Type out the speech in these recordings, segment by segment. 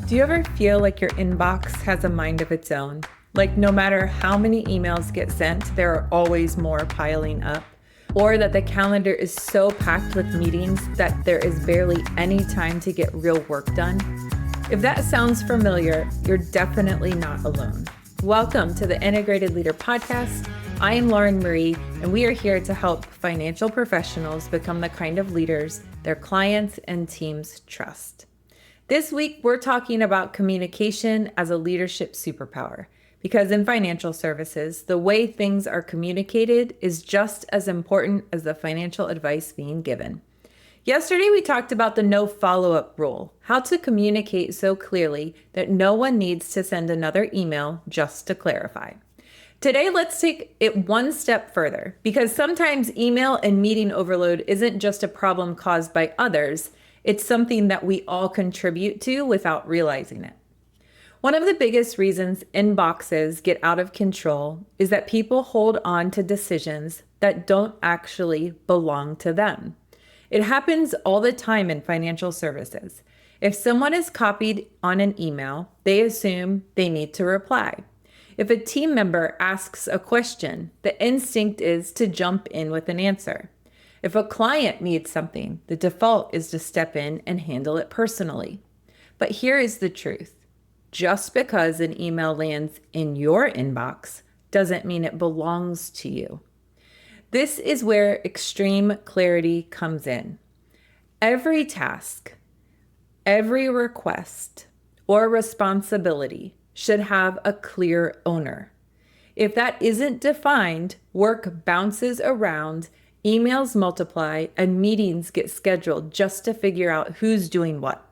Do you ever feel like your inbox has a mind of its own? Like no matter how many emails get sent, there are always more piling up? Or that the calendar is so packed with meetings that there is barely any time to get real work done? If that sounds familiar, you're definitely not alone. Welcome to the Integrated Leader Podcast. I am Lauren Marie, and we are here to help financial professionals become the kind of leaders their clients and teams trust. This week, we're talking about communication as a leadership superpower, because in financial services, the way things are communicated is just as important as the financial advice being given. Yesterday, we talked about the no follow-up rule, how to communicate so clearly that no one needs to send another email just to clarify. Today, let's take it one step further, because sometimes email and meeting overload isn't just a problem caused by others. It's something that we all contribute to without realizing it. One of the biggest reasons inboxes get out of control is that people hold on to decisions that don't actually belong to them. It happens all the time in financial services. If someone is copied on an email, they assume they need to reply. If a team member asks a question, the instinct is to jump in with an answer. If a client needs something, the default is to step in and handle it personally. But here is the truth. Just because an email lands in your inbox doesn't mean it belongs to you. This is where extreme clarity comes in. Every task, every request, or responsibility should have a clear owner. If that isn't defined, work bounces around, emails multiply, and meetings get scheduled just to figure out who's doing what.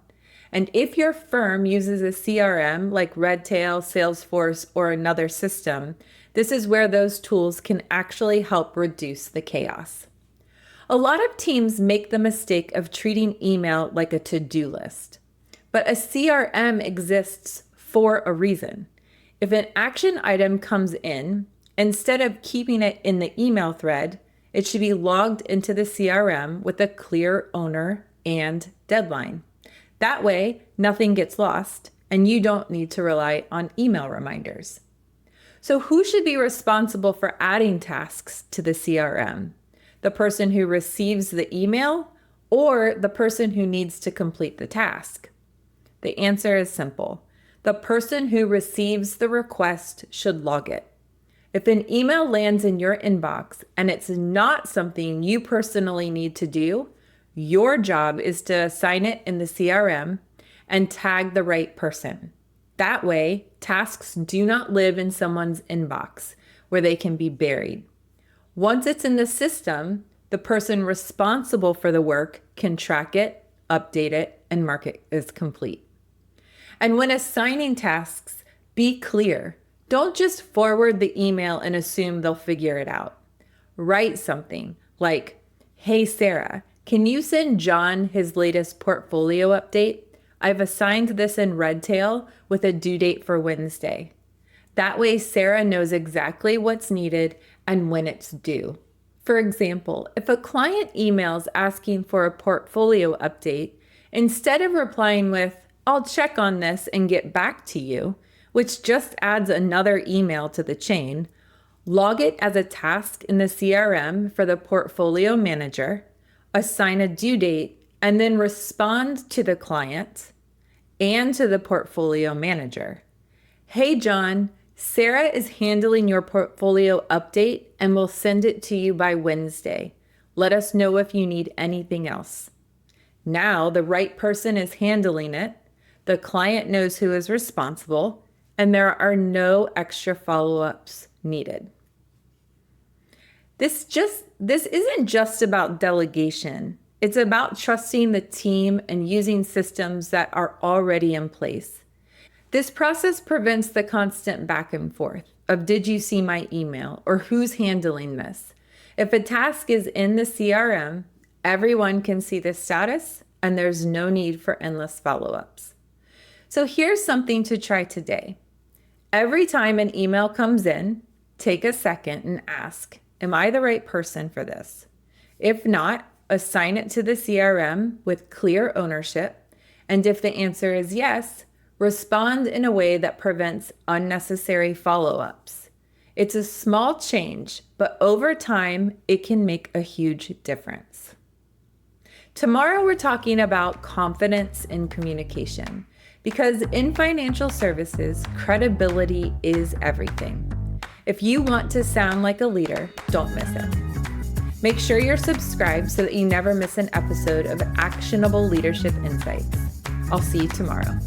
And if your firm uses a CRM like Redtail, Salesforce, or another system, this is where those tools can actually help reduce the chaos. A lot of teams make the mistake of treating email like a to-do list. But a CRM exists for a reason. If an action item comes in, instead of keeping it in the email thread, it should be logged into the CRM with a clear owner and deadline. That way, nothing gets lost and you don't need to rely on email reminders. So who should be responsible for adding tasks to the CRM? The person who receives the email or the person who needs to complete the task? The answer is simple. The person who receives the request should log it. If an email lands in your inbox and it's not something you personally need to do, your job is to assign it in the CRM and tag the right person. That way, tasks do not live in someone's inbox where they can be buried. Once it's in the system, the person responsible for the work can track it, update it, and mark it as complete. And when assigning tasks, be clear. Don't just forward the email and assume they'll figure it out. Write something like, "Hey Sarah, can you send John his latest portfolio update? I've assigned this in Redtail with a due date for Wednesday." That way Sarah knows exactly what's needed and when it's due. For example, if a client emails asking for a portfolio update, instead of replying with, "I'll check on this and get back to you," which just adds another email to the chain, log it as a task in the CRM for the portfolio manager, assign a due date, and then respond to the client and to the portfolio manager. "Hey John, Sarah is handling your portfolio update and will send it to you by Wednesday. Let us know if you need anything else." Now the right person is handling it, the client knows who is responsible, and there are no extra follow-ups needed. This isn't just about delegation. It's about trusting the team and using systems that are already in place. This process prevents the constant back and forth of "Did you see my email?" or "Who's handling this?" If a task is in the CRM, everyone can see the status and there's no need for endless follow-ups. So here's something to try today. Every time an email comes in, take a second and ask, "Am I the right person for this?" If not, assign it to the CRM with clear ownership. And if the answer is yes, Respond in a way that prevents unnecessary follow-ups. It's a small change, but over time, it can make a huge difference. Tomorrow, we're talking about confidence in communication, because in financial services, credibility is everything. If you want to sound like a leader, don't miss it. Make sure you're subscribed so that you never miss an episode of Actionable Leadership Insights. I'll see you tomorrow.